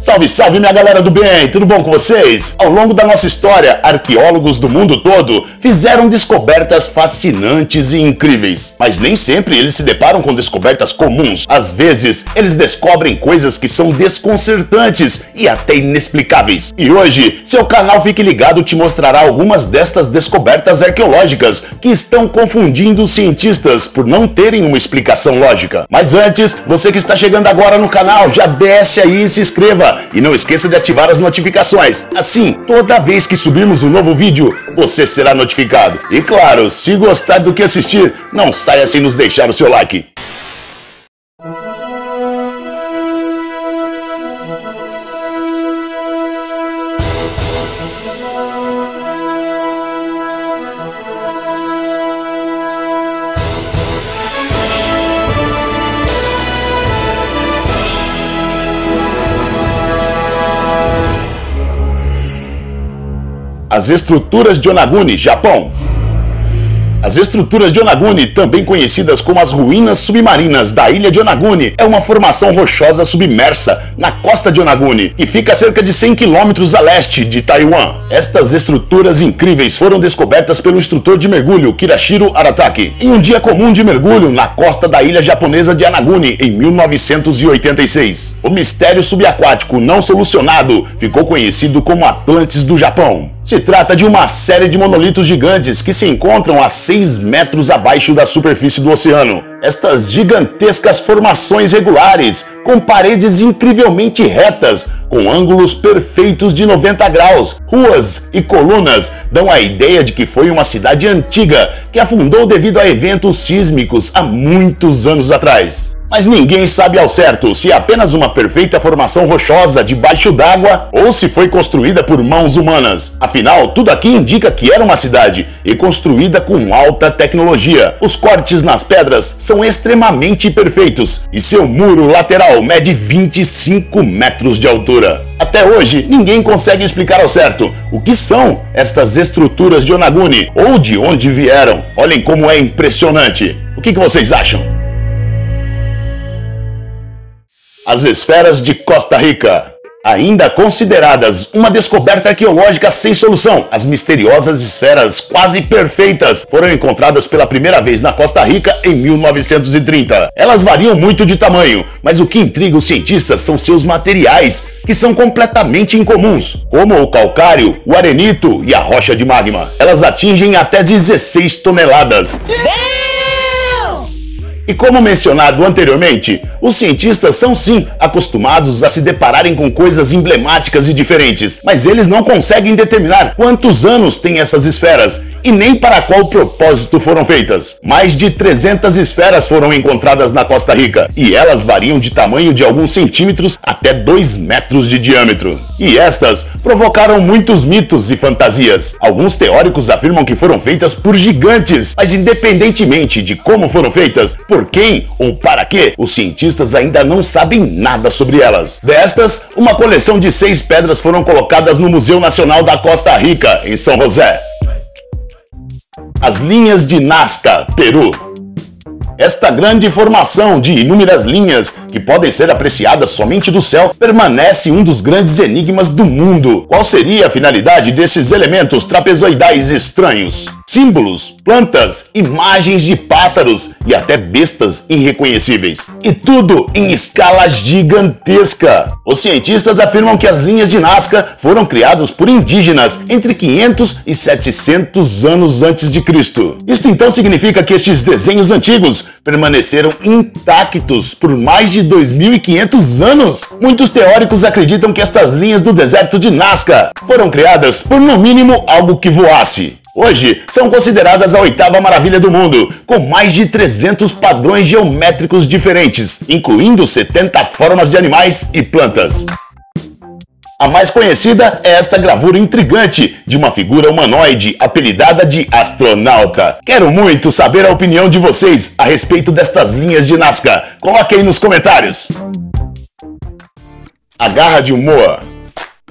Salve, salve minha galera do bem, tudo bom com vocês? Ao longo da nossa história, arqueólogos do mundo todo fizeram descobertas fascinantes e incríveis. Mas nem sempre eles se deparam com descobertas comuns. Às vezes, eles descobrem coisas que são desconcertantes e até inexplicáveis. E hoje, seu canal Fique Ligado te mostrará algumas destas descobertas arqueológicas que estão confundindo os cientistas por não terem uma explicação lógica. Mas antes, você que está chegando agora no canal, já desce aí e se inscreva. E não esqueça de ativar as notificações. Assim, toda vez que subirmos um novo vídeo, você será notificado. E claro, se gostar do que assistir, não saia sem nos deixar o seu like. As estruturas de Yonaguni, Japão. As estruturas de Yonaguni, também conhecidas como as ruínas submarinas da ilha de Yonaguni, é uma formação rochosa submersa na costa de Yonaguni e fica a cerca de 100 km a leste de Taiwan. Estas estruturas incríveis foram descobertas pelo instrutor de mergulho Kirashiro Arataki em um dia comum de mergulho na costa da ilha japonesa de Yonaguni em 1986. O mistério subaquático não solucionado ficou conhecido como Atlantis do Japão. Se trata de uma série de monolitos gigantes que se encontram a 6 metros abaixo da superfície do oceano. Estas gigantescas formações regulares, com paredes incrivelmente retas, com ângulos perfeitos de 90 graus, ruas e colunas, dão a ideia de que foi uma cidade antiga que afundou devido a eventos sísmicos há muitos anos atrás. Mas ninguém sabe ao certo se é apenas uma perfeita formação rochosa debaixo d'água ou se foi construída por mãos humanas. Afinal, tudo aqui indica que era uma cidade e construída com alta tecnologia. Os cortes nas pedras são extremamente perfeitos e seu muro lateral mede 25 metros de altura. Até hoje, ninguém consegue explicar ao certo o que são estas estruturas de Yonaguni ou de onde vieram. Olhem como é impressionante. O que vocês acham? As esferas de Costa Rica. Ainda consideradas uma descoberta arqueológica sem solução, as misteriosas esferas quase perfeitas foram encontradas pela primeira vez na Costa Rica em 1930. Elas variam muito de tamanho, mas o que intriga os cientistas são seus materiais, que são completamente incomuns, como o calcário, o arenito e a rocha de magma. Elas atingem até 16 toneladas. E como mencionado anteriormente, os cientistas são sim acostumados a se depararem com coisas emblemáticas e diferentes, mas eles não conseguem determinar quantos anos têm essas esferas e nem para qual propósito foram feitas. Mais de 300 esferas foram encontradas na Costa Rica e elas variam de tamanho de alguns centímetros até 2 metros de diâmetro. E estas provocaram muitos mitos e fantasias. Alguns teóricos afirmam que foram feitas por gigantes, mas independentemente de como foram feitas, por quem ou para quê, os cientistas ainda não sabem nada sobre elas. Destas, uma coleção de 6 pedras foram colocadas no Museu Nacional da Costa Rica, em São José. As linhas de Nazca, Peru. Esta grande formação de inúmeras linhas, que podem ser apreciadas somente do céu, permanece um dos grandes enigmas do mundo. Qual seria a finalidade desses elementos trapezoidais estranhos? Símbolos, plantas, imagens de pássaros e até bestas irreconhecíveis. E tudo em escala gigantesca. Os cientistas afirmam que as linhas de Nazca foram criadas por indígenas entre 500 e 700 anos antes de Cristo. Isto então significa que estes desenhos antigos permaneceram intactos por mais de 2.500 anos. Muitos teóricos acreditam que estas linhas do deserto de Nazca foram criadas por no mínimo algo que voasse. Hoje, são consideradas a 8ª maravilha do mundo, com mais de 300 padrões geométricos diferentes, incluindo 70 formas de animais e plantas. A mais conhecida é esta gravura intrigante de uma figura humanoide apelidada de astronauta. Quero muito saber a opinião de vocês a respeito destas linhas de Nazca. Coloque aí nos comentários. A Garra de Moa.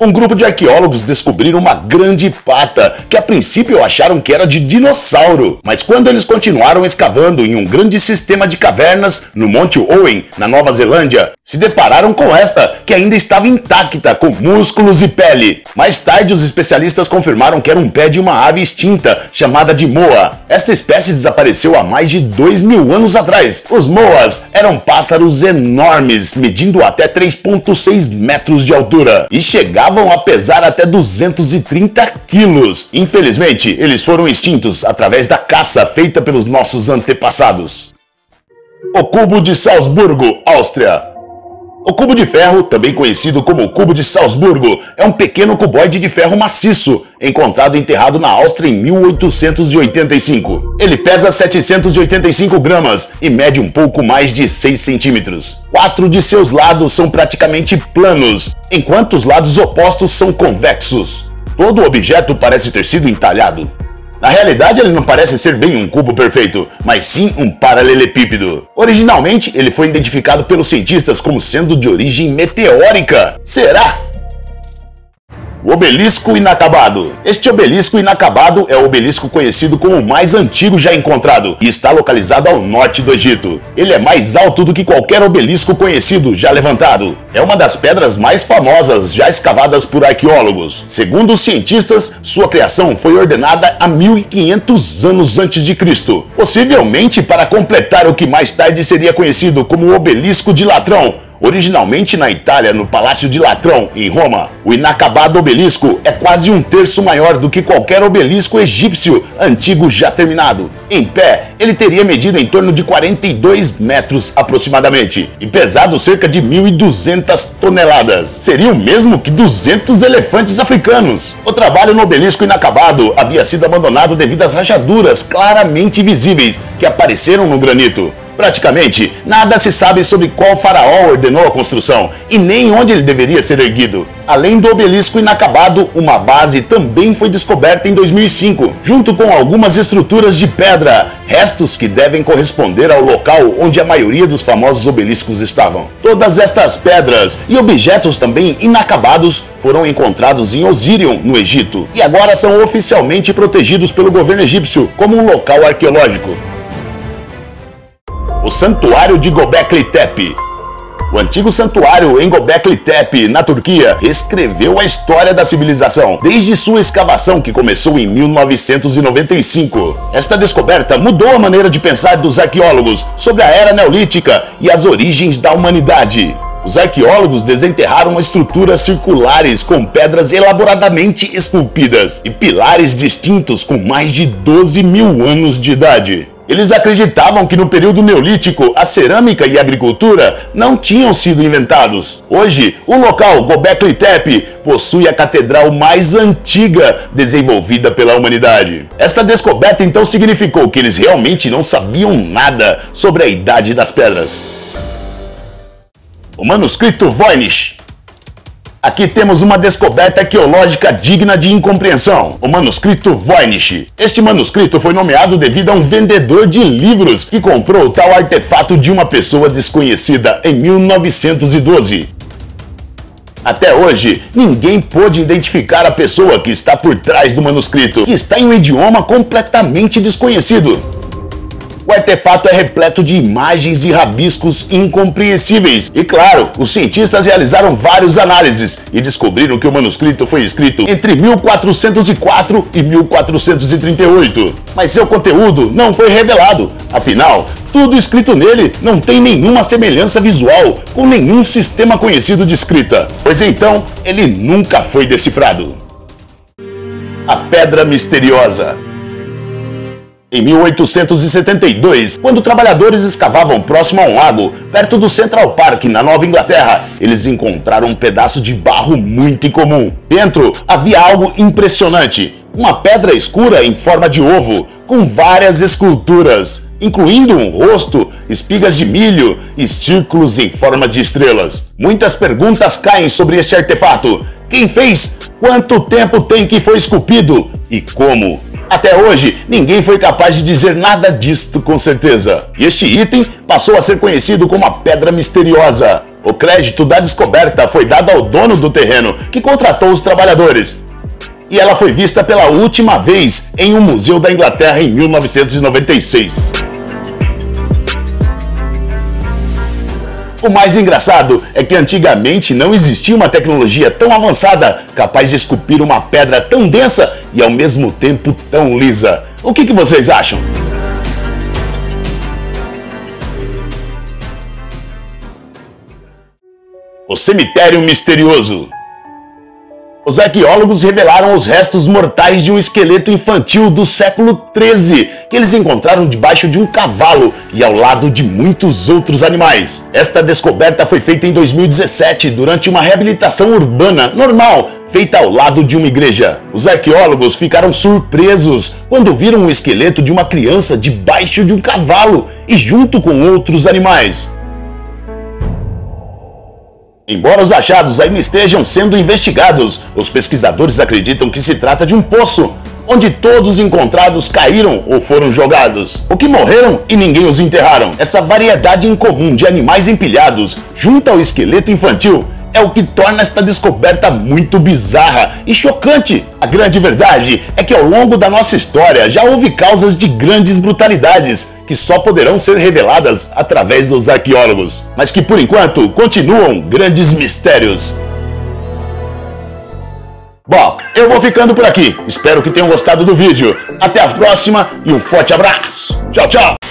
Um grupo de arqueólogos descobriram uma grande pata, que a princípio acharam que era de dinossauro. Mas quando eles continuaram escavando em um grande sistema de cavernas no Monte Owen, na Nova Zelândia, se depararam com esta, que ainda estava intacta, com músculos e pele. Mais tarde, os especialistas confirmaram que era um pé de uma ave extinta, chamada de moa. Esta espécie desapareceu há mais de 2.000 anos atrás. Os moas eram pássaros enormes, medindo até 3,6 metros de altura, e chegavam a pesar até 230 quilos. Infelizmente, eles foram extintos através da caça feita pelos nossos antepassados. O Cubo de Salzburgo, Áustria. O cubo de ferro, também conhecido como o Cubo de Salzburgo, é um pequeno cuboide de ferro maciço, encontrado enterrado na Áustria em 1885. Ele pesa 785 gramas e mede um pouco mais de 6 centímetros. 4 de seus lados são praticamente planos, enquanto os lados opostos são convexos. Todo o objeto parece ter sido entalhado. Na realidade, ele não parece ser bem um cubo perfeito, mas sim um paralelepípedo. Originalmente, ele foi identificado pelos cientistas como sendo de origem meteórica. Será? O Obelisco Inacabado. Este obelisco inacabado é o obelisco conhecido como o mais antigo já encontrado e está localizado ao norte do Egito. Ele é mais alto do que qualquer obelisco conhecido já levantado. É uma das pedras mais famosas já escavadas por arqueólogos. Segundo os cientistas, sua criação foi ordenada há 1500 anos antes de Cristo, possivelmente para completar o que mais tarde seria conhecido como o Obelisco de Latrão. Originalmente na Itália, no Palácio de Latrão, em Roma, o inacabado obelisco é quase um terço maior do que qualquer obelisco egípcio antigo já terminado. Em pé, ele teria medido em torno de 42 metros aproximadamente e pesado cerca de 1.200 toneladas. Seria o mesmo que 200 elefantes africanos. O trabalho no obelisco inacabado havia sido abandonado devido às rachaduras claramente visíveis que apareceram no granito. Praticamente, nada se sabe sobre qual faraó ordenou a construção e nem onde ele deveria ser erguido. Além do obelisco inacabado, uma base também foi descoberta em 2005, junto com algumas estruturas de pedra, restos que devem corresponder ao local onde a maioria dos famosos obeliscos estavam. Todas estas pedras e objetos também inacabados foram encontrados em Osírion, no Egito, e agora são oficialmente protegidos pelo governo egípcio como um local arqueológico. O Santuário de Göbekli Tepe. O antigo santuário em Göbekli Tepe, na Turquia, escreveu a história da civilização, desde sua escavação que começou em 1995. Esta descoberta mudou a maneira de pensar dos arqueólogos sobre a era neolítica e as origens da humanidade. Os arqueólogos desenterraram estruturas circulares com pedras elaboradamente esculpidas e pilares distintos com mais de 12.000 anos de idade. Eles acreditavam que no período neolítico a cerâmica e a agricultura não tinham sido inventados. Hoje, o local Göbekli Tepe possui a catedral mais antiga desenvolvida pela humanidade. Esta descoberta então significou que eles realmente não sabiam nada sobre a idade das pedras. O manuscrito Voynich. Aqui temos uma descoberta arqueológica digna de incompreensão, o manuscrito Voynich. Este manuscrito foi nomeado devido a um vendedor de livros que comprou tal artefato de uma pessoa desconhecida em 1912. Até hoje, ninguém pôde identificar a pessoa que está por trás do manuscrito, que está em um idioma completamente desconhecido. O artefato é repleto de imagens e rabiscos incompreensíveis. E claro, os cientistas realizaram várias análises e descobriram que o manuscrito foi escrito entre 1404 e 1438. Mas seu conteúdo não foi revelado. Afinal, tudo escrito nele não tem nenhuma semelhança visual com nenhum sistema conhecido de escrita. Pois então, ele nunca foi decifrado. A Pedra Misteriosa. Em 1872, quando trabalhadores escavavam próximo a um lago, perto do Central Park, na Nova Inglaterra, eles encontraram um pedaço de barro muito incomum. Dentro havia algo impressionante, uma pedra escura em forma de ovo, com várias esculturas, incluindo um rosto, espigas de milho e círculos em forma de estrelas. Muitas perguntas caem sobre este artefato. Quem fez? Quanto tempo tem que foi esculpido? E como? Até hoje, ninguém foi capaz de dizer nada disto com certeza. E este item passou a ser conhecido como a Pedra Misteriosa. O crédito da descoberta foi dado ao dono do terreno, que contratou os trabalhadores. E ela foi vista pela última vez em um museu da Inglaterra em 1996. O mais engraçado é que antigamente não existia uma tecnologia tão avançada capaz de esculpir uma pedra tão densa e ao mesmo tempo tão lisa. O que vocês acham? O cemitério misterioso. Os arqueólogos revelaram os restos mortais de um esqueleto infantil do século XIII, que eles encontraram debaixo de um cavalo e ao lado de muitos outros animais. Esta descoberta foi feita em 2017, durante uma reabilitação urbana normal, feita ao lado de uma igreja. Os arqueólogos ficaram surpresos quando viram o esqueleto de uma criança debaixo de um cavalo e junto com outros animais. Embora os achados ainda estejam sendo investigados, os pesquisadores acreditam que se trata de um poço, onde todos os encontrados caíram ou foram jogados, ou que morreram e ninguém os enterraram. Essa variedade incomum de animais empilhados junto ao esqueleto infantil é o que torna esta descoberta muito bizarra e chocante. A grande verdade é que ao longo da nossa história já houve causas de grandes brutalidades que só poderão ser reveladas através dos arqueólogos, mas que por enquanto continuam grandes mistérios. Bom, eu vou ficando por aqui. Espero que tenham gostado do vídeo. Até a próxima e um forte abraço. Tchau, tchau!